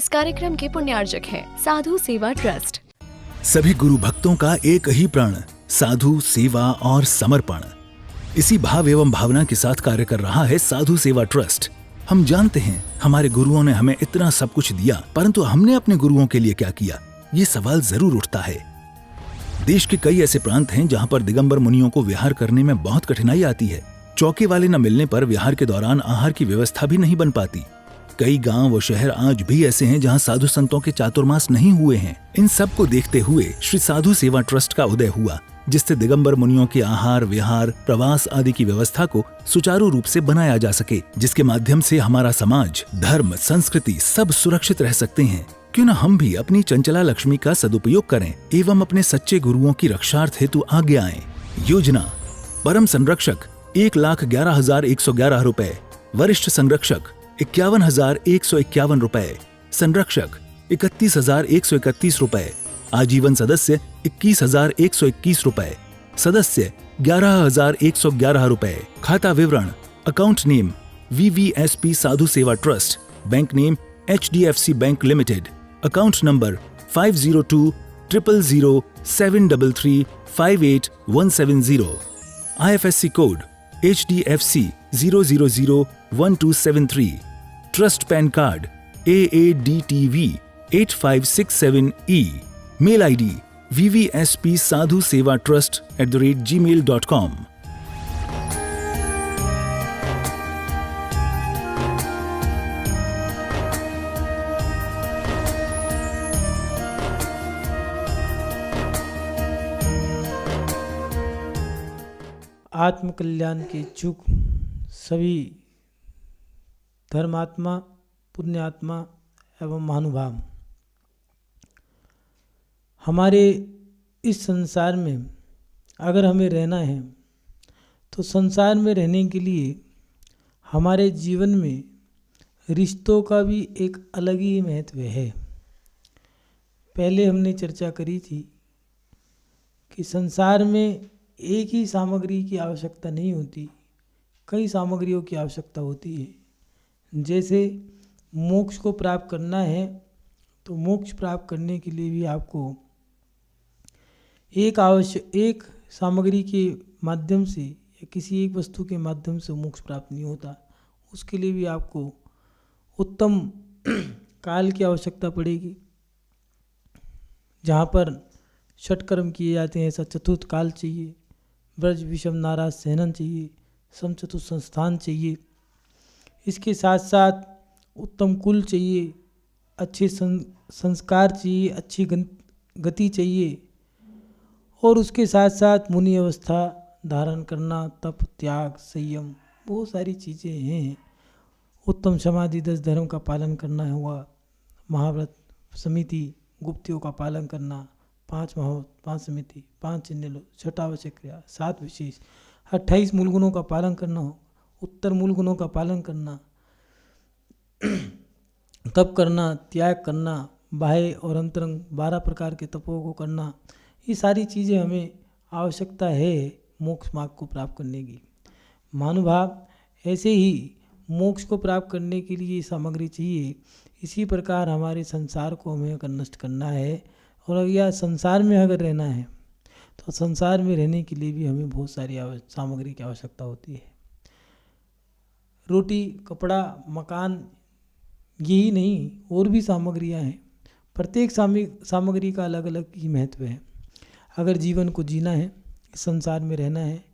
इस कार्यक्रम के पुण्यार्जक हैं साधु सेवा ट्रस्ट। सभी गुरु भक्तों का एक ही प्रण, साधु सेवा और समर्पण। इसी भाव एवं भावना के साथ कार्य कर रहा है साधु सेवा ट्रस्ट। हम जानते हैं हमारे गुरुओं ने हमें इतना सब कुछ दिया, परंतु हमने अपने गुरुओं के लिए क्या किया, ये सवाल जरूर उठता है। देश के कई ऐसे प्रांत हैं जहां पर दिगंबर मुनियों को विहार करने में बहुत कठिनाई आती है। चौके वाले न मिलने पर विहार के दौरान आहार की व्यवस्था भी नहीं बन पाती। कई गांव व शहर आज भी ऐसे हैं जहां साधु संतों के चातुर्मास नहीं हुए हैं। इन सब को देखते हुए श्री साधु सेवा ट्रस्ट का उदय हुआ, जिससे दिगंबर मुनियों के आहार, विहार, प्रवास आदि की व्यवस्था को सुचारू रूप से बनाया जा सके, जिसके माध्यम से हमारा समाज, धर्म, संस्कृति सब सुरक्षित रह सकते हैं। क्यों न हम भी अपनी चंचला लक्ष्मी का सदुपयोग करें एवं अपने सच्चे गुरुओं की रक्षार्थ हेतु आगे आएं। योजना: परम संरक्षक 1,11,111 रुपए, वरिष्ठ संरक्षक 51,151 रुपए, संरक्षक 31,131 रुपए, आजीवन सदस्य 21,121 रुपए, सदस्य 11,111 रुपए। खाता विवरण: account name VVSP Sadhu Seva trust, bank name HDFC bank limited, account number 50200073358170, IFSC code HDFC 0001273, trust PAN card AADTV 8567E, mail ID vvspsadhusevatrust@gmail.com। आत्मकल्याण के इच्छुक सभी धर्मात्मा, पुण्यात्मा एवं महानुभाव, हमारे इस संसार में अगर हमें रहना है तो संसार में रहने के लिए हमारे जीवन में रिश्तों का भी एक अलग ही महत्व है। पहले हमने चर्चा करी थी कि संसार में एक ही सामग्री की आवश्यकता नहीं होती, कई सामग्रियों की आवश्यकता होती है। जैसे मोक्ष को प्राप्त करना है तो मोक्ष प्राप्त करने के लिए भी आपको एक सामग्री के माध्यम से या किसी एक वस्तु के माध्यम से मोक्ष प्राप्त नहीं होता। उसके लिए भी आपको उत्तम काल की आवश्यकता पड़ेगी। जहाँ पर षटकर्म किए जाते हैं ऐसा चतुर्थ काल चाहिए, ब्रज विषम नाराज सहनन चाहिए, समचतुर्थ संस्थान चाहिए। इसके साथ साथ उत्तम कुल चाहिए, अच्छे संस्कार चाहिए, अच्छी गति चाहिए, और उसके साथ साथ मुनि अवस्था धारण करना, तप, त्याग, संयम, बहुत सारी चीज़ें हैं। उत्तम समाधि 10 धर्म का पालन करना हुआ, महाव्रत, समिति, गुप्तियों का पालन करना, 5 समिति, 5 चिन्ह, 6 आवश्यक क्रिया, 7 विशेष, 28 मूल गुणों का पालन करना हो, उत्तर मूल गुणों का पालन करना, तप करना, त्याग करना, बाह्य और अंतरंग 12 प्रकार के तपों को करना, ये सारी चीज़ें हमें आवश्यकता है मोक्ष मार्ग को प्राप्त करने की। महानुभाव, ऐसे ही मोक्ष को प्राप्त करने के लिए सामग्री चाहिए। इसी प्रकार हमारे संसार को हमें अगर नष्ट करना है और या संसार में अगर रहना है तो संसार में रहने के लिए भी हमें बहुत सारी सामग्री की आवश्यकता होती है। रोटी, कपड़ा, मकान, यही नहीं और भी सामग्रियां हैं। प्रत्येक सामग्री का अलग अलग ही महत्व है। अगर जीवन को जीना है, इस संसार में रहना है,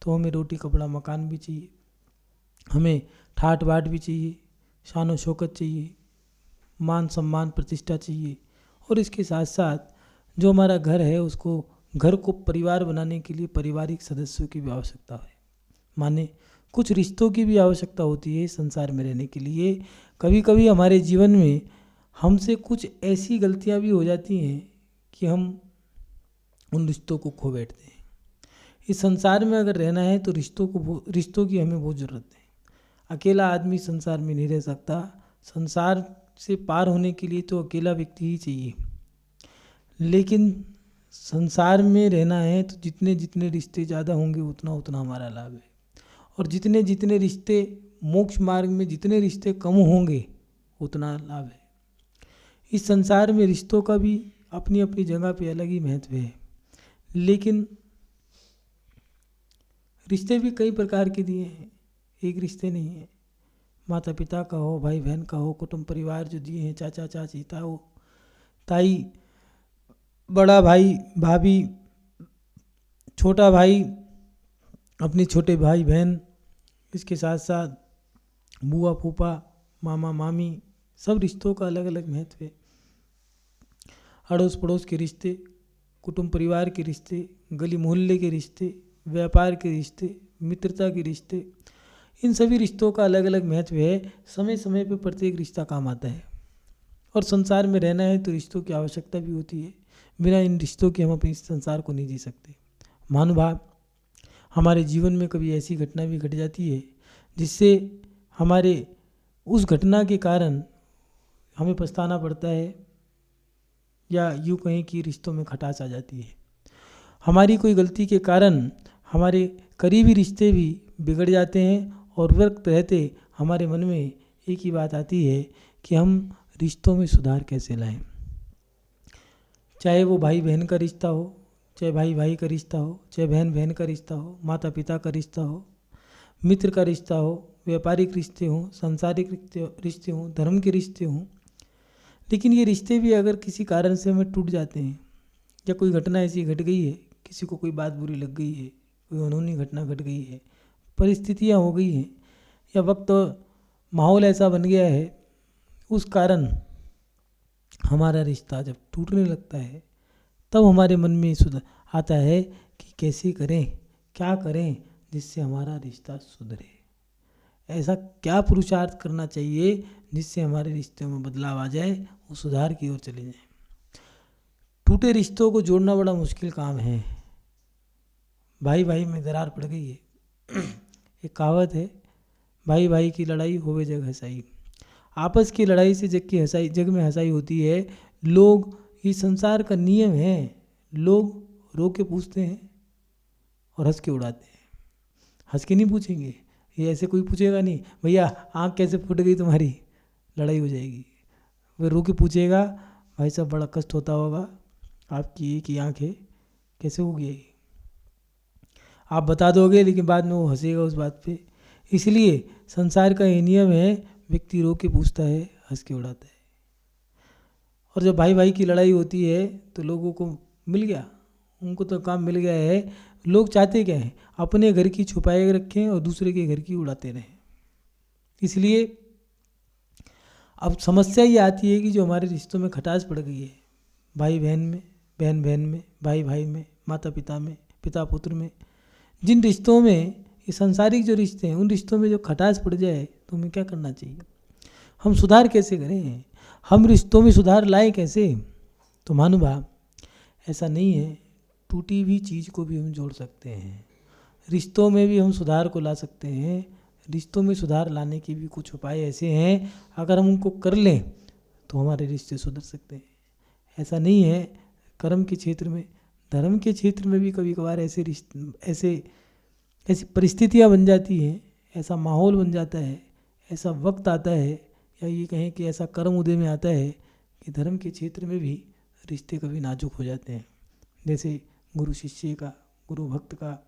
तो हमें रोटी, कपड़ा, मकान भी चाहिए, हमें ठाट बाट भी चाहिए, शान शौकत चाहिए, मान सम्मान प्रतिष्ठा चाहिए, और इसके साथ साथ जो हमारा घर है उसको घर को परिवार बनाने के लिए पारिवारिक सदस्यों की भी आवश्यकता है। माने कुछ रिश्तों की भी आवश्यकता होती है संसार में रहने के लिए। कभी कभी हमारे जीवन में हमसे कुछ ऐसी गलतियां भी हो जाती हैं कि हम उन रिश्तों को खो बैठते हैं। इस संसार में अगर रहना है तो रिश्तों की हमें बहुत ज़रूरत है। अकेला आदमी संसार में नहीं रह सकता। संसार से पार होने के लिए तो अकेला व्यक्ति ही चाहिए। लेकिन संसार में रहना है तो जितने जितने रिश्ते ज़्यादा होंगे उतना उतना हमारा लाभ है, और जितने जितने रिश्ते मोक्ष मार्ग में जितने रिश्ते कम होंगे उतना लाभ है। इस संसार में रिश्तों का भी अपनी अपनी जगह पे अलग ही महत्व है, लेकिन रिश्ते भी कई प्रकार के दिए हैं, एक रिश्ते नहीं है। माता पिता का हो, भाई बहन का हो, कुटुंब परिवार जो दिए हैं, चाचा चाची, ताऊ ताई, बड़ा भाई भाभी, छोटा भाई, अपने छोटे भाई बहन, इसके साथ साथ बुआ फूफा, मामा मामी, सब रिश्तों का अलग अलग महत्व है। अड़ोस पड़ोस के रिश्ते, कुटुंब परिवार के रिश्ते, गली मोहल्ले के रिश्ते, व्यापार के रिश्ते, मित्रता के रिश्ते, इन सभी रिश्तों का अलग अलग महत्व है। समय समय पर प्रत्येक रिश्ता काम आता है और संसार में रहना है तो रिश्तों की आवश्यकता भी होती है। बिना इन रिश्तों के हम अपने इस संसार को नहीं जी सकते। महानुभाव, हमारे जीवन में कभी ऐसी घटना भी घट जाती है जिससे हमारे उस घटना के कारण हमें पछताना पड़ता है, या यूँ कहें कि रिश्तों में खटास आ जाती है। हमारी कोई गलती के कारण हमारे करीबी रिश्ते भी बिगड़ जाते हैं और वक्त रहते हमारे मन में एक ही बात आती है कि हम रिश्तों में सुधार कैसे लाएं। चाहे वो भाई बहन का रिश्ता हो, चाहे भाई भाई का रिश्ता हो, चाहे बहन बहन का रिश्ता हो, माता पिता का रिश्ता हो, मित्र का रिश्ता हो, व्यापारिक रिश्ते हों, सांसारिक रिश्ते हों, धर्म के रिश्ते हों। लेकिन ये रिश्ते भी अगर किसी कारण से हमें टूट जाते हैं, या कोई घटना ऐसी घट गई है, किसी को कोई बात बुरी लग गई है, कोई अनहोनी घटना घट गई है, परिस्थितियाँ हो गई हैं, या वक्त माहौल ऐसा बन गया है, उस कारण हमारा रिश्ता जब टूटने लगता है तब हमारे मन में आता है कि कैसे करें, क्या करें जिससे हमारा रिश्ता सुधरे। ऐसा क्या पुरुषार्थ करना चाहिए जिससे हमारे रिश्ते में बदलाव आ जाए, वो सुधार की ओर चले जाए। टूटे रिश्तों को जोड़ना बड़ा मुश्किल काम है। भाई भाई में दरार पड़ गई है। एक कहावत है, भाई भाई की लड़ाई होवे जग हंसाई। आपस की लड़ाई से जग में हंसाई होती है। लोग, ये संसार का नियम है, लोग रो के पूछते हैं और हंस के उड़ाते हैं। हंस के नहीं पूछेंगे, ये ऐसे कोई पूछेगा नहीं, भैया आँख कैसे फूट गई तुम्हारी, लड़ाई हो जाएगी। वह रो के पूछेगा, भाई साहब बड़ा कष्ट होता होगा, आपकी एक ही आँख है, कैसे हो गई। आप बता दोगे, लेकिन बाद में वो हंसेगा उस बात पे। इसलिए संसार का ये नियम है, व्यक्ति रो के पूछता है, हंस के उड़ाता है। और जब भाई भाई की लड़ाई होती है तो लोगों को मिल गया, उनको तो काम मिल गया है। लोग चाहते क्या हैं, अपने घर की छुपाए रखें और दूसरे के घर की उड़ाते रहें। इसलिए अब समस्या ये आती है कि जो हमारे रिश्तों में खटास पड़ गई है, भाई बहन में, बहन बहन में, भाई भाई में, माता पिता में, पिता पुत्र में, जिन रिश्तों में, ये सांसारिक जो रिश्ते हैं, उन रिश्तों में जो खटास पड़ जाए तो हमें क्या करना चाहिए, हम सुधार कैसे करें, हम रिश्तों में सुधार लाएं कैसे। तो महानुभाव, ऐसा नहीं है, टूटी हुई चीज़ को भी हम जोड़ सकते हैं, रिश्तों में भी हम सुधार को ला सकते हैं। रिश्तों में सुधार लाने के भी कुछ उपाय ऐसे हैं, अगर हम उनको कर लें तो हमारे रिश्ते सुधर सकते हैं। ऐसा नहीं है, कर्म के क्षेत्र में, धर्म के क्षेत्र में भी कभी कभार ऐसी परिस्थितियाँ बन जाती हैं, ऐसा माहौल बन जाता है, ऐसा वक्त आता है, या ये कहें कि ऐसा कर्म उदय में आता है कि धर्म के क्षेत्र में भी रिश्ते कभी नाजुक हो जाते हैं। जैसे गुरु शिष्य का, गुरु भक्त का,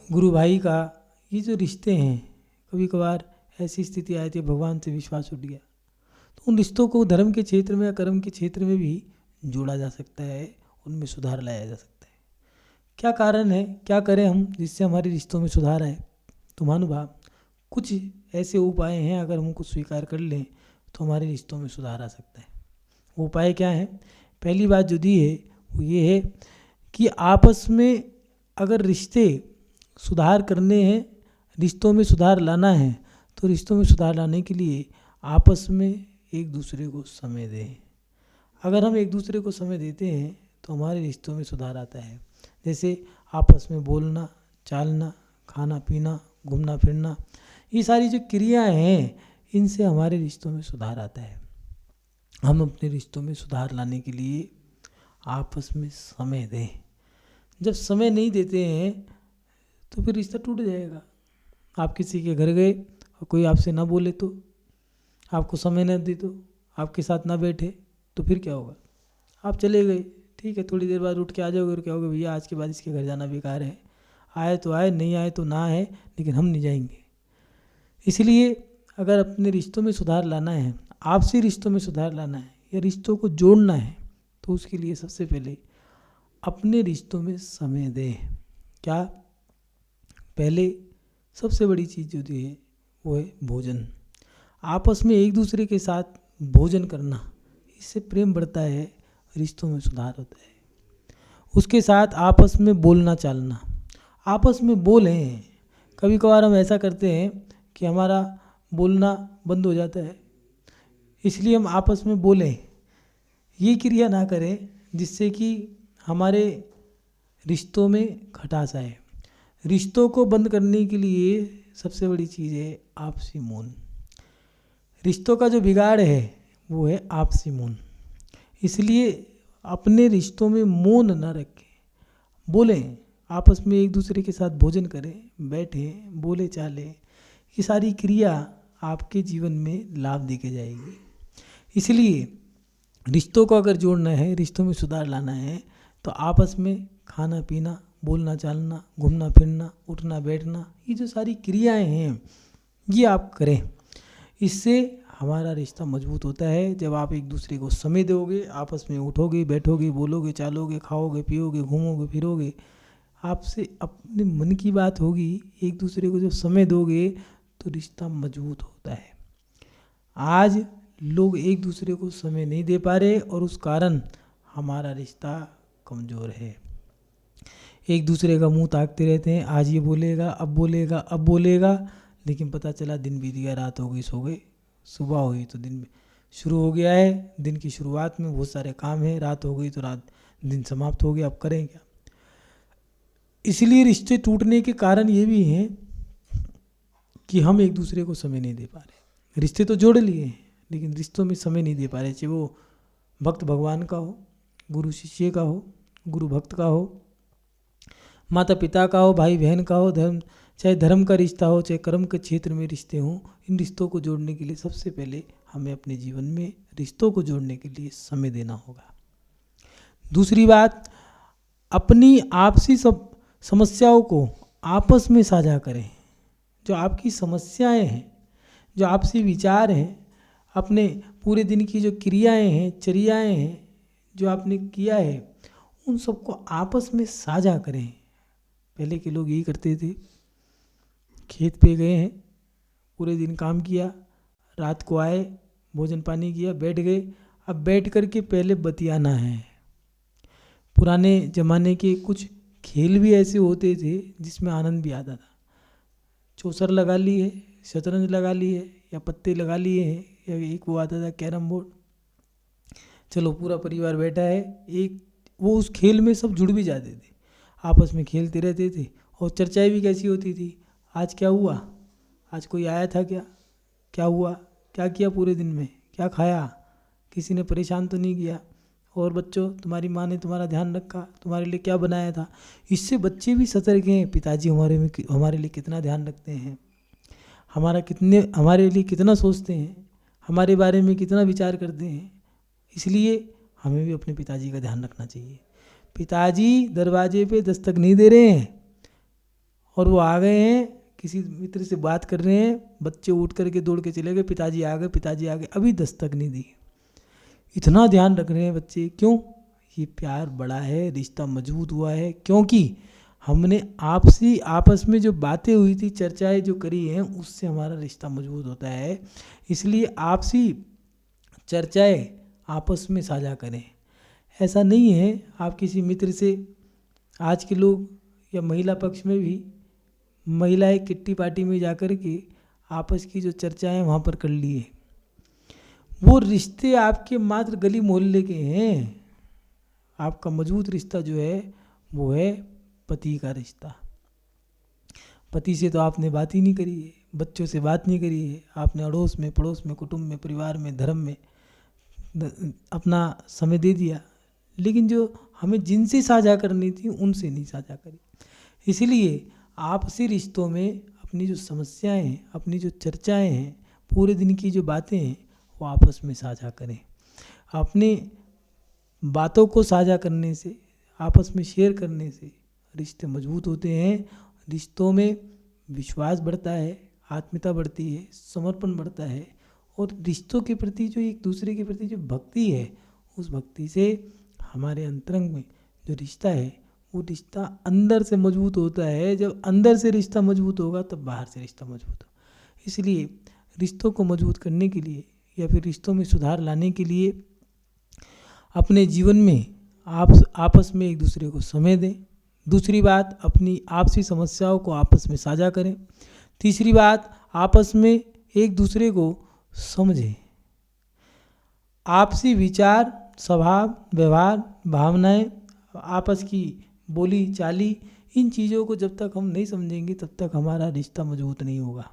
गुरु भाई का, ये जो रिश्ते हैं, कभी कभार ऐसी स्थिति आई थी, भगवान से विश्वास उठ गया, तो उन रिश्तों को धर्म के क्षेत्र में या कर्म के क्षेत्र में भी जोड़ा जा सकता है, उनमें सुधार लाया जा सकता है। क्या कारण है, क्या करें हम जिससे हमारे रिश्तों में सुधार आए। तो महानुभाव, कुछ ऐसे उपाय हैं, अगर हम कुछ स्वीकार कर लें तो हमारे रिश्तों में सुधार आ सकता है। वो उपाय क्या है? पहली बात जो दी है वो ये है कि आपस में अगर रिश्ते सुधार करने हैं, रिश्तों में सुधार लाना है, तो रिश्तों में सुधार लाने के लिए आपस में एक दूसरे को समय दें। अगर हम एक दूसरे को समय देते हैं तो हमारे रिश्तों में सुधार आता है। जैसे आपस में बोलना, चालना, खाना पीना, घूमना फिरना, ये सारी जो क्रियाएं हैं, इनसे हमारे रिश्तों में सुधार आता है। हम अपने रिश्तों में सुधार लाने के लिए आपस में समय दें। जब समय नहीं देते हैं तो फिर रिश्ता टूट जाएगा। आप किसी के घर गए और कोई आपसे ना बोले तो, आपको समय न दे तो आपके साथ ना बैठे तो फिर क्या होगा? आप चले गए, ठीक है, थोड़ी देर बाद उठ के आ जाओगे और कहोगे भैया आज के बाद इसके घर जाना बेकार है, आए तो आए, नहीं आए तो ना है, लेकिन हम नहीं जाएंगे। इसलिए अगर अपने रिश्तों में सुधार लाना है, आपसी रिश्तों में सुधार लाना है या रिश्तों को जोड़ना है, तो उसके लिए सबसे पहले अपने रिश्तों में समय दें। क्या? पहले सबसे बड़ी चीज़ जो है वो है भोजन। आपस में एक दूसरे के साथ भोजन करना, इससे प्रेम बढ़ता है, रिश्तों में सुधार होता है। उसके साथ आपस में बोलना चालना, आपस में बोलें। कभी कभार हम ऐसा करते हैं कि हमारा बोलना बंद हो जाता है, इसलिए हम आपस में बोलें। ये क्रिया ना करें जिससे कि हमारे रिश्तों में खटास आए। रिश्तों को बंद करने के लिए सबसे बड़ी चीज़ है आपसी मौन। रिश्तों का जो बिगाड़ है वो है आपसी मौन। इसलिए अपने रिश्तों में मौन न रखें, बोलें, आपस में एक दूसरे के साथ भोजन करें, बैठें, बोले चाले। ये सारी क्रिया आपके जीवन में लाभ देके जाएगी। इसलिए रिश्तों को अगर जोड़ना है, रिश्तों में सुधार लाना है, तो आपस में खाना पीना, बोलना चालना, घूमना फिरना, उठना बैठना, ये जो सारी क्रियाएं हैं ये आप करें। इससे हमारा रिश्ता मजबूत होता है। जब आप एक दूसरे को समय दोगे, आपस में उठोगे बैठोगे, बोलोगे चालोगे, खाओगे पियोगे, घूमोगे फिरोगे, आपसे अपने मन की बात होगी, एक दूसरे को जब समय दोगे तो रिश्ता मजबूत होता है। आज लोग एक दूसरे को समय नहीं दे पा रहे और उस कारण हमारा रिश्ता कमज़ोर है। एक दूसरे का मुंह ताकते रहते हैं, आज ये बोलेगा, अब बोलेगा, अब बोलेगा, लेकिन पता चला दिन बीत गया, रात हो गई, सो गए, सुबह हुई तो दिन शुरू हो गया है। दिन की शुरुआत में बहुत सारे काम हैं, रात हो गई तो दिन समाप्त हो गया, अब करें क्या? इसलिए रिश्ते टूटने के कारण ये भी हैं कि हम एक दूसरे को समय नहीं दे पा रहे। रिश्ते तो जोड़ लिए हैं लेकिन रिश्तों में समय नहीं दे पा रहे, चाहे वो भक्त भगवान का हो, गुरु शिष्य का हो, गुरु भक्त का हो, माता पिता का हो, भाई बहन का हो, चाहे धर्म का रिश्ता हो, चाहे कर्म के क्षेत्र में रिश्ते हों। इन रिश्तों को जोड़ने के लिए सबसे पहले हमें अपने जीवन में रिश्तों को जोड़ने के लिए समय देना होगा। दूसरी बात, अपनी आपसी समस्याओं को आपस में साझा करें। जो आपकी समस्याएं हैं, जो आपसी विचार हैं, अपने पूरे दिन की जो क्रियाएं हैं, चर्याएं हैं, जो आपने किया है, उन सबको आपस में साझा करें। पहले के लोग यही करते थे, खेत पे गए हैं, पूरे दिन काम किया, रात को आए, भोजन पानी किया, बैठ गए। अब बैठ कर के पहले बतियाना है। पुराने ज़माने के कुछ खेल भी ऐसे होते थे जिसमें आनंद भी आता था। चौसर लगा ली है, शतरंज लगा ली है, या पत्ते लगा लिए हैं, या एक वो आता था कैरम बोर्ड। चलो पूरा परिवार बैठा है, एक वो उस खेल में सब जुड़ भी जाते थे, आपस में खेलते रहते थे। और चर्चाएं भी कैसी होती थी, आज क्या हुआ, आज कोई आया था क्या, क्या हुआ, क्या किया पूरे दिन में, क्या खाया, किसी ने परेशान तो नहीं किया, और बच्चों तुम्हारी माँ ने तुम्हारा ध्यान रखा, तुम्हारे लिए क्या बनाया था। इससे बच्चे भी सतर्क हैं, पिताजी हमारे लिए कितना ध्यान रखते हैं, हमारे लिए कितना सोचते हैं, हमारे बारे में कितना विचार करते हैं। इसलिए हमें भी अपने पिताजी का ध्यान रखना चाहिए। पिताजी दरवाजे पे दस्तक नहीं दे रहे हैं और वो आ गए हैं, किसी मित्र से बात कर रहे हैं, बच्चे उठ करके दौड़ के चले गए, पिताजी आ गए, पिताजी आ गए, अभी दस्तक नहीं दी। इतना ध्यान रख रहे हैं बच्चे, क्यों? ये प्यार बड़ा है, रिश्ता मजबूत हुआ है, क्योंकि हमने आपस में जो बातें हुई थी, चर्चाएं जो करी हैं, उससे हमारा रिश्ता मजबूत होता है। इसलिए आपसी चर्चाएं आपस में साझा करें। ऐसा नहीं है आप किसी मित्र से, आज के लोग या महिला पक्ष में भी महिलाएं किट्टी पार्टी में जाकर के आपस की जो चर्चाएं वहाँ पर कर लिए। वो रिश्ते आपके मात्र गली मोहल्ले के हैं। आपका मजबूत रिश्ता जो है वो है पति का रिश्ता। पति से तो आपने बात ही नहीं करी है, बच्चों से बात नहीं करी है, आपने अड़ोस में, पड़ोस में, कुटुंब में, परिवार में, धर्म में अपना समय दे दिया, लेकिन जो हमें जिनसे साझा करनी थी उनसे नहीं साझा करी। इसलिए आपसी रिश्तों में अपनी जो समस्याएं हैं, अपनी जो चर्चाएं हैं, पूरे दिन की जो बातें हैं, वो आपस में साझा करें। अपनी बातों को साझा करने से, आपस में शेयर करने से रिश्ते मजबूत होते हैं। रिश्तों में विश्वास बढ़ता है, आत्मीयता बढ़ती है, समर्पण बढ़ता है, और रिश्तों के प्रति जो एक दूसरे के प्रति जो भक्ति है, उस भक्ति से हमारे अंतरंग में जो रिश्ता है वो रिश्ता अंदर से मजबूत होता है। जब अंदर से रिश्ता मजबूत होगा तब बाहर से रिश्ता मजबूत होगा। इसलिए रिश्तों को मजबूत करने के लिए या फिर रिश्तों में सुधार लाने के लिए अपने जीवन में आप आपस में एक दूसरे को समय दें। दूसरी बात, अपनी आपसी समस्याओं को आपस में साझा करें। तीसरी बात, आपस में एक दूसरे को समझें। आपसी विचार, स्वभाव, व्यवहार, भावनाएं, आपस की बोली चाली, इन चीज़ों को जब तक हम नहीं समझेंगे तब तक हमारा रिश्ता मजबूत नहीं होगा।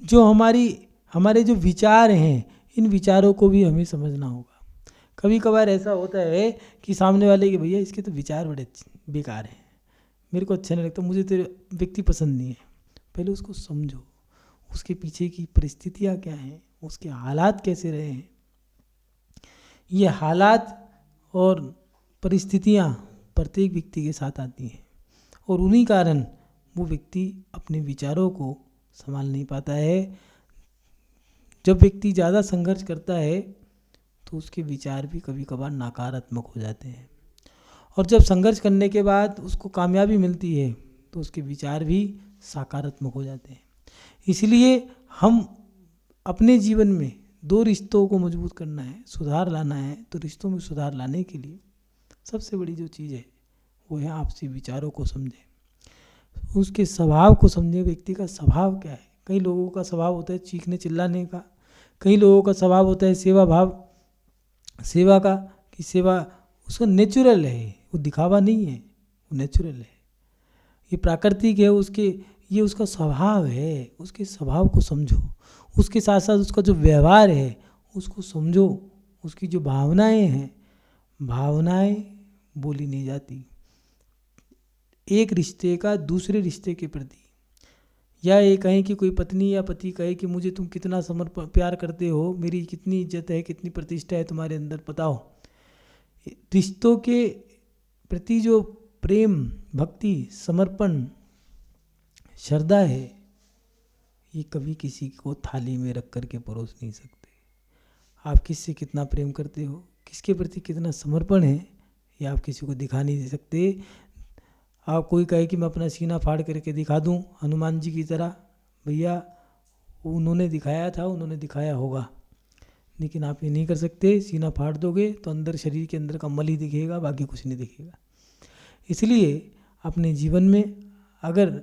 जो हमारे जो विचार हैं, इन विचारों को भी हमें समझना होगा। कभी कभार ऐसा होता है कि सामने वाले के भैया इसके तो विचार बड़े बेकार हैं, मेरे को अच्छा नहीं लगता, मुझे तेरे व्यक्ति पसंद नहीं है। पहले उसको समझो, उसके पीछे की परिस्थितियाँ क्या हैं, उसके हालात कैसे रहे हैं। ये हालात और परिस्थितियाँ प्रत्येक व्यक्ति के साथ आती हैं, और उन्हीं कारण वो व्यक्ति अपने विचारों को संभाल नहीं पाता है। जब व्यक्ति ज़्यादा संघर्ष करता है तो उसके विचार भी कभी कभार नकारात्मक हो जाते हैं, और जब संघर्ष करने के बाद उसको कामयाबी मिलती है तो उसके विचार भी सकारात्मक हो जाते हैं। इसलिए हम अपने जीवन में दो रिश्तों को मजबूत करना है, सुधार लाना है, तो रिश्तों में सुधार लाने के लिए सबसे बड़ी जो चीज़ है वो है आपसी विचारों को समझें, उसके स्वभाव को समझें। व्यक्ति का स्वभाव क्या है। कई लोगों का स्वभाव होता है चीखने चिल्लाने का, कई लोगों का स्वभाव होता है सेवा का, कि सेवा उसका नेचुरल है, वो दिखावा नहीं है, वो नेचुरल है, ये प्राकृतिक है, ये उसका स्वभाव है। उसके स्वभाव को समझो, उसके साथ साथ उसका जो व्यवहार है उसको समझो, उसकी जो भावनाएं हैं, भावनाएं बोली नहीं जाती। एक रिश्ते का दूसरे रिश्ते के प्रति, या ये कहें कि कोई पत्नी या पति कहे कि मुझे तुम कितना प्यार करते हो, मेरी कितनी इज्जत है, कितनी प्रतिष्ठा है तुम्हारे अंदर, बताओ। रिश्तों के प्रति जो प्रेम, भक्ति, समर्पण, श्रद्धा है, ये कभी किसी को थाली में रख करके परोस नहीं सकते। आप किससे कितना प्रेम करते हो, किसके प्रति कितना समर्पण है, ये आप किसी को दिखा नहीं दे सकते। आप कोई कहे कि मैं अपना सीना फाड़ करके दिखा दूं हनुमान जी की तरह, भैया उन्होंने दिखाया था, उन्होंने दिखाया होगा, लेकिन आप ये नहीं कर सकते। सीना फाड़ दोगे तो अंदर शरीर के अंदर का मल ही दिखेगा, बाकी कुछ नहीं दिखेगा। इसलिए अपने जीवन में अगर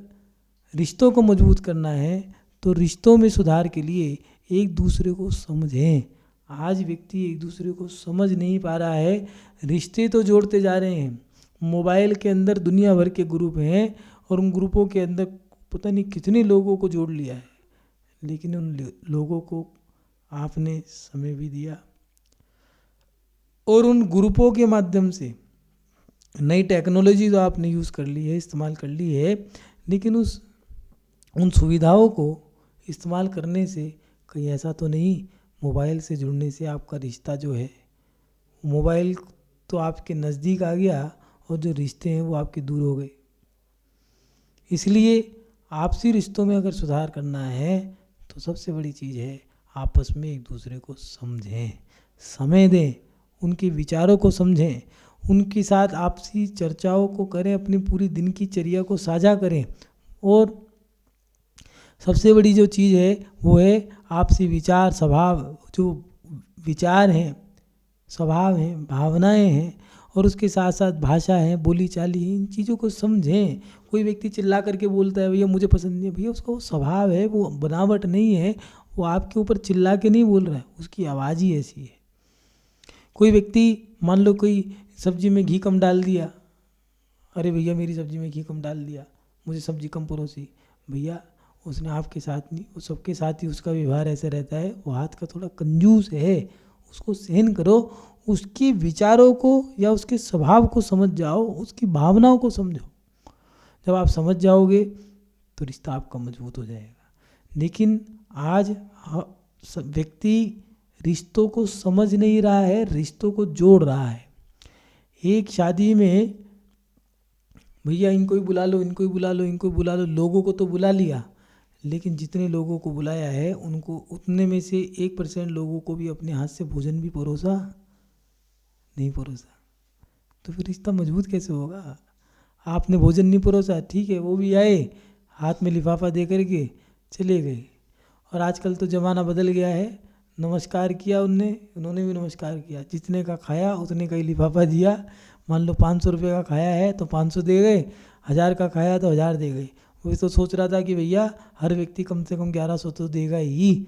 रिश्तों को मजबूत करना है तो रिश्तों में सुधार के लिए एक दूसरे को समझें। आज व्यक्ति एक दूसरे को समझ नहीं पा रहा है, रिश्ते तो जोड़ते जा रहे हैं। मोबाइल के अंदर दुनिया भर के ग्रुप हैं और उन ग्रुपों के अंदर पता नहीं कितने लोगों को जोड़ लिया है, लेकिन उन लोगों को आपने समय भी दिया और उन ग्रुपों के माध्यम से नई टेक्नोलॉजी जो आपने यूज़ कर ली है, इस्तेमाल कर ली है, लेकिन उन सुविधाओं को इस्तेमाल करने से कहीं ऐसा तो नहीं मोबाइल से जुड़ने से आपका रिश्ता जो है, मोबाइल तो आपके नज़दीक आ गया और जो रिश्ते हैं वो आपके दूर हो गए। इसलिए आपसी रिश्तों में अगर सुधार करना है तो सबसे बड़ी चीज़ है आपस में एक दूसरे को समझें, समय दें, उनके विचारों को समझें, उनके साथ आपसी चर्चाओं को करें, अपनी पूरी दिन की चर्या को साझा करें। और सबसे बड़ी जो चीज़ है वो है आपसी विचार, स्वभाव, जो विचार हैं, स्वभाव हैं, भावनाएं हैं, और उसके साथ साथ भाषा है, बोली चाली है, इन चीज़ों को समझें। कोई व्यक्ति चिल्ला करके बोलता है भैया मुझे पसंद नहीं है, भैया उसका वो स्वभाव है, वो बनावट नहीं है, वो आपके ऊपर चिल्ला के नहीं बोल रहा है, उसकी आवाज़ ही ऐसी है। कोई व्यक्ति मान लो कोई सब्जी में घी कम डाल दिया, अरे भैया मेरी सब्जी में घी कम डाल दिया, मुझे सब्जी कम परोसी, भैया उसने आपके साथ नहीं, वो सबके साथ ही उसका व्यवहार ऐसे रहता है, वो हाथ का थोड़ा कंजूस है, उसको सहन करो, उसके विचारों को या उसके स्वभाव को समझ जाओ, उसकी भावनाओं को समझो। जब आप समझ जाओगे तो रिश्ता आपका मजबूत हो जाएगा। लेकिन आज व्यक्ति रिश्तों को समझ नहीं रहा है, रिश्तों को जोड़ रहा है। एक शादी में भैया इनको ही बुला लो, इनको ही बुला लो, इनको ही बुला लो, लोगों को तो बुला लिया, लेकिन जितने लोगों को बुलाया है उनको उतने में से 1% लोगों को भी अपने हाथ से भोजन भी परोसा नहीं परोसा, तो फिर रिश्ता मजबूत कैसे होगा? आपने भोजन नहीं परोसा, ठीक है, वो भी आए हाथ में लिफाफा दे करके चले गए। और आजकल तो ज़माना बदल गया है, नमस्कार किया उन्होंने भी नमस्कार किया, जितने का खाया उतने का ही लिफाफा दिया। मान लो 500 रुपये का खाया है तो 500 दे गए, 1000 का खाया तो 1000 दे गए। वो तो सोच रहा था कि भैया हर व्यक्ति कम से कम 1100 तो देगा ही,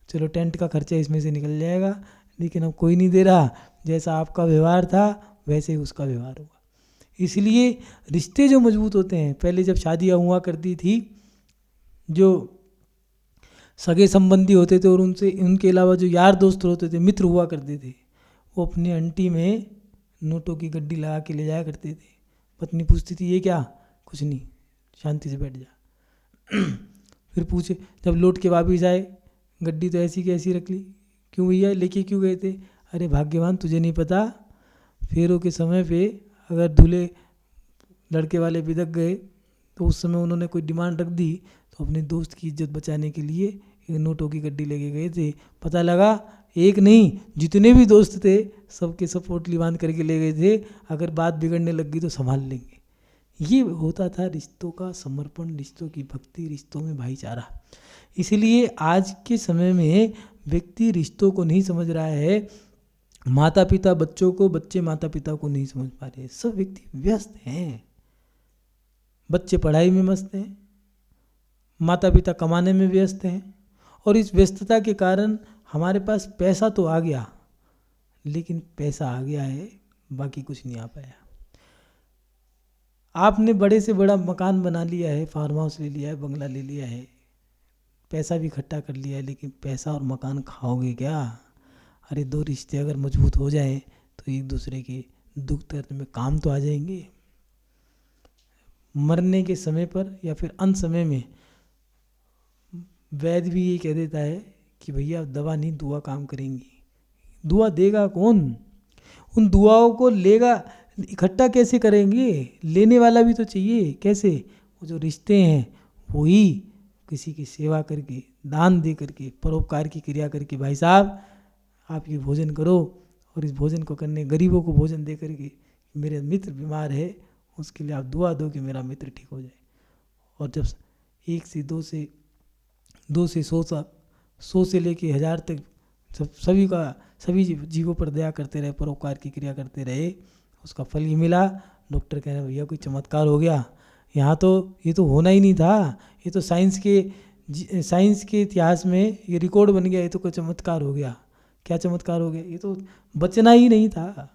चलो टेंट का खर्चा इसमें से निकल जाएगा, लेकिन अब कोई नहीं दे रहा। जैसा आपका व्यवहार था वैसे ही उसका व्यवहार होगा। इसलिए रिश्ते जो मजबूत होते हैं, पहले जब शादियाँ हुआ करती थी, जो सगे संबंधी होते थे और उनके अलावा जो यार दोस्त होते थे, मित्र हुआ करते थे, वो अपनी अंटी में नोटों की गड्डी लगा के ले जाया करते थे। पत्नी पूछती थी ये क्या? कुछ नहीं, शांति से बैठ जा। फिर पूछे, जब लौट के वापिस आए, गड्डी तो ऐसी की ऐसी रख ली, क्यों भैया लेके क्यों गए थे? अरे भाग्यवान, तुझे नहीं पता, फेरों के समय पे अगर दूल्हे लड़के वाले बिदक गए तो उस समय उन्होंने कोई डिमांड रख दी, तो अपने दोस्त की इज्जत बचाने के लिए एक नोटों की गड्डी लेके गए थे। पता लगा एक नहीं, जितने भी दोस्त थे सबके सपोर्टली बांध करके ले गए थे, अगर बात बिगड़ने लग गई तो संभाल लेंगे। ये होता था रिश्तों का समर्पण, रिश्तों की भक्ति, रिश्तों में भाईचारा। इसलिए आज के समय में व्यक्ति रिश्तों को नहीं समझ रहा है, माता पिता बच्चों को, बच्चे माता पिता को नहीं समझ पा रहे। सब व्यक्ति व्यस्त हैं, बच्चे पढ़ाई में मस्त हैं, माता पिता कमाने में व्यस्त हैं, और इस व्यस्तता के कारण हमारे पास पैसा तो आ गया, लेकिन पैसा आ गया है, बाकी कुछ नहीं आ पाया। आपने बड़े से बड़ा मकान बना लिया है, फार्म हाउस ले लिया है, बंगला ले लिया है, पैसा भी इकट्ठा कर लिया है, लेकिन पैसा और मकान खाओगे क्या? अरे दो रिश्ते अगर मजबूत हो जाएं तो एक दूसरे के दुख दर्द में काम तो आ जाएंगे। मरने के समय पर या फिर अंत समय में वैद्य भी ये कह देता है कि भैया दवा नहीं, दुआ काम करेंगी। दुआ देगा कौन? उन दुआओं को लेगा, इकट्ठा कैसे करेंगे? लेने वाला भी तो चाहिए। कैसे? वो जो रिश्ते हैं वही किसी की सेवा करके, दान दे करके, परोपकार की क्रिया करके, भाई साहब आप ये भोजन करो, और इस भोजन को करने गरीबों को भोजन दे करके, मेरे मित्र बीमार है उसके लिए आप दुआ दो कि मेरा मित्र ठीक हो जाए। और जब 1 से 2 से 100 से लेके 1000 तक सभी जीवों पर दया करते रहे, परोपकार की क्रिया करते रहे, उसका फल ही मिला। डॉक्टर कह रहे भैया कोई चमत्कार हो गया, यहाँ तो ये तो होना ही नहीं था, ये तो साइंस के इतिहास में ये रिकॉर्ड बन गया, ये तो कोई चमत्कार हो गया। क्या चमत्कार हो गया? ये तो बचना ही नहीं था।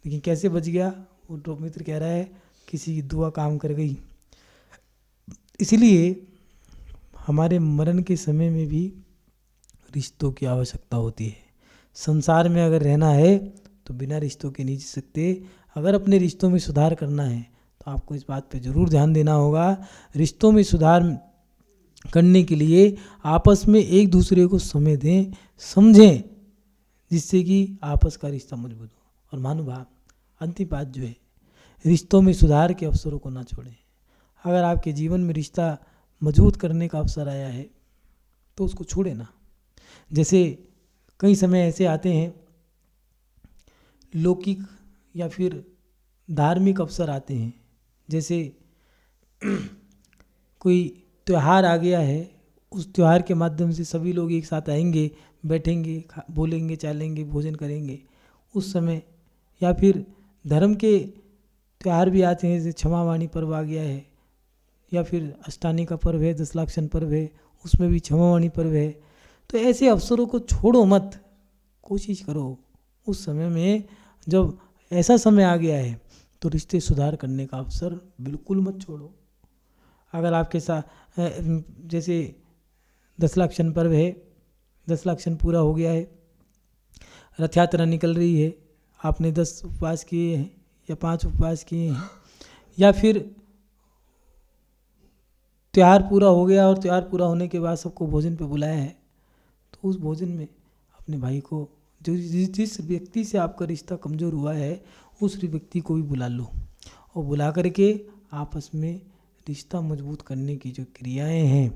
लेकिन कैसे बच गया? वो मित्र कह रहा है किसी की दुआ काम कर गई। इसलिए हमारे मरण के समय में भी रिश्तों की आवश्यकता होती है। संसार में अगर रहना है तो बिना रिश्तों के नहीं जी सकते। अगर अपने रिश्तों में सुधार करना है तो आपको इस बात पे ज़रूर ध्यान देना होगा। रिश्तों में सुधार करने के लिए आपस में एक दूसरे को समय दें, समझें, जिससे कि आपस का रिश्ता मजबूत हो। और महानुभाव, अंतिम बात जो है, रिश्तों में सुधार के अवसरों को ना छोड़ें। अगर आपके जीवन में रिश्ता मजबूत करने का अवसर आया है तो उसको छोड़े ना। जैसे कई समय ऐसे आते हैं, लौकिक या फिर धार्मिक अवसर आते हैं, जैसे कोई त्यौहार आ गया है, उस त्यौहार के माध्यम से सभी लोग एक साथ आएंगे, बैठेंगे, बोलेंगे, चालेंगे, भोजन करेंगे उस समय। या फिर धर्म के त्यौहार भी आते हैं, जैसे क्षमावाणी पर्व आ गया है, या फिर अष्टानी का पर्व है, 10 लाक्षण पर्व है, उसमें भी क्षमावाणी पर्व है। तो ऐसे अवसरों को छोड़ो मत, कोशिश करो उस समय में, जब ऐसा समय आ गया है तो रिश्ते सुधार करने का अवसर बिल्कुल मत छोड़ो। अगर आपके साथ जैसे 10 लाक्षण पर्व है, 10 लाक्षण पूरा हो गया है, रथ यात्रा निकल रही है, आपने 10 उपवास किए हैं या 5 उपवास किए हैं, या फिर त्यौहार पूरा हो गया और त्यौहार पूरा होने के बाद सबको भोजन पे बुलाया है, तो उस भोजन में अपने भाई को, जो जिस व्यक्ति से आपका रिश्ता कमज़ोर हुआ है, उस व्यक्ति को भी बुला लो और बुला करके आपस में रिश्ता मजबूत करने की जो क्रियाएं हैं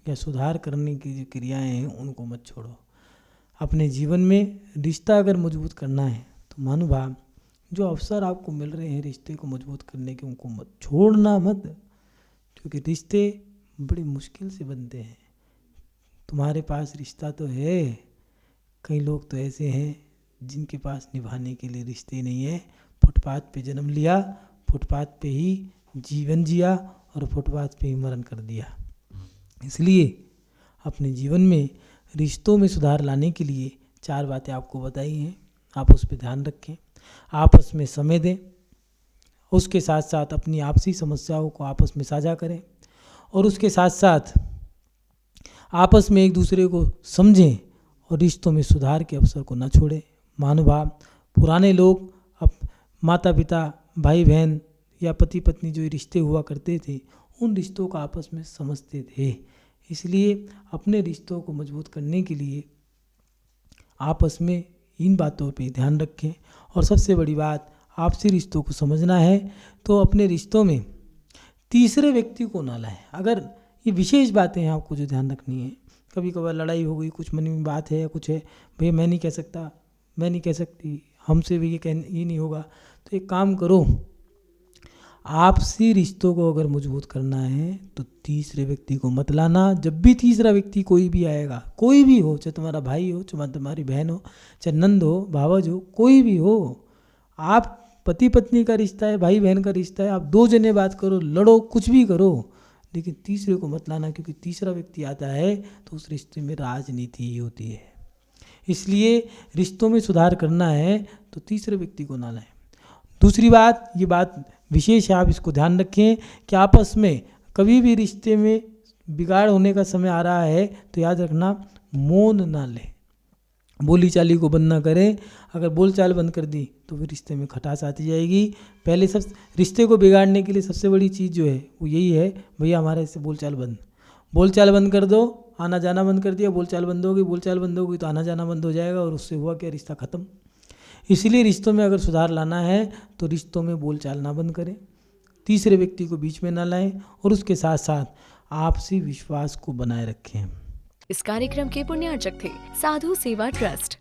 या सुधार करने की जो क्रियाएं हैं उनको मत छोड़ो। अपने जीवन में रिश्ता अगर मजबूत करना है तो महानुभाव जो अवसर आपको मिल रहे हैं रिश्ते को मजबूत करने के, उनको मत छोड़ना मत, क्योंकि रिश्ते बड़ी मुश्किल से बनते हैं। तुम्हारे पास रिश्ता तो है, कई लोग तो ऐसे हैं जिनके पास निभाने के लिए रिश्ते नहीं है। फुटपाथ पे जन्म लिया, फुटपाथ पे ही जीवन जिया और फुटपाथ पे ही मरण कर दिया। इसलिए अपने जीवन में रिश्तों में सुधार लाने के लिए 4 बातें आपको बताई हैं, आप उस पर ध्यान रखें। आपस में समय दें, उसके साथ साथ अपनी आपसी समस्याओं को आपस में साझा करें और उसके साथ साथ आपस में एक दूसरे को समझें और रिश्तों में सुधार के अवसर को न छोड़ें। महानुभाव पुराने लोग अब माता पिता, भाई बहन या पति पत्नी जो रिश्ते हुआ करते थे, उन रिश्तों को आपस में समझते थे। इसलिए अपने रिश्तों को मजबूत करने के लिए आपस में इन बातों पे ध्यान रखें। और सबसे बड़ी बात, आपसी रिश्तों को समझना है तो अपने रिश्तों में तीसरे व्यक्ति को ना लाएं। अगर ये विशेष बातें हैं आपको जो ध्यान रखनी है, कभी कभार लड़ाई हो गई, कुछ मन में बात है या कुछ है, भैया मैं नहीं कह सकता, मैं नहीं कह सकती, हमसे भी ये नहीं होगा, तो एक काम करो, आपसी रिश्तों को अगर मजबूत करना है तो तीसरे व्यक्ति को मत लाना। जब भी तीसरा व्यक्ति कोई भी आएगा, कोई भी हो, चाहे तुम्हारा भाई हो, चाहे तुम्हारी बहन हो, चाहे नंद हो, भावज हो, कोई भी हो, आप पति पत्नी का रिश्ता है, भाई बहन का रिश्ता है, आप 2 जने बात करो, लड़ो, कुछ भी करो, लेकिन तीसरे को मत लाना, क्योंकि तीसरा व्यक्ति आता है तो उस रिश्ते में राजनीति ही होती है। इसलिए रिश्तों में सुधार करना है तो तीसरे व्यक्ति को ना लाएं। दूसरी बात, ये बात विशेष है, आप इसको ध्यान रखें कि आपस में कभी भी रिश्ते में बिगाड़ होने का समय आ रहा है तो याद रखना, मौन ना लें, बोली चाली को बंद ना करें। अगर बोल चाल बंद कर दी तो फिर रिश्ते में खटास आती जाएगी। पहले सब रिश्ते को बिगाड़ने के लिए सबसे बड़ी चीज़ जो है वो यही है, भैया हमारे इससे बोल चाल बंद कर दो, आना जाना बंद कर दिया, बोल चाल बंद होगी तो आना जाना बंद हो जाएगा और उससे हुआ क्या, रिश्ता ख़त्म। इसलिए रिश्तों में अगर सुधार लाना है तो रिश्तों में बोल चाल ना बंद करें, तीसरे व्यक्ति को बीच में ना लाएं और उसके साथ साथ आपसी विश्वास को बनाए रखें। इस कार्यक्रम के पुण्यार्चक थे साधु सेवा ट्रस्ट।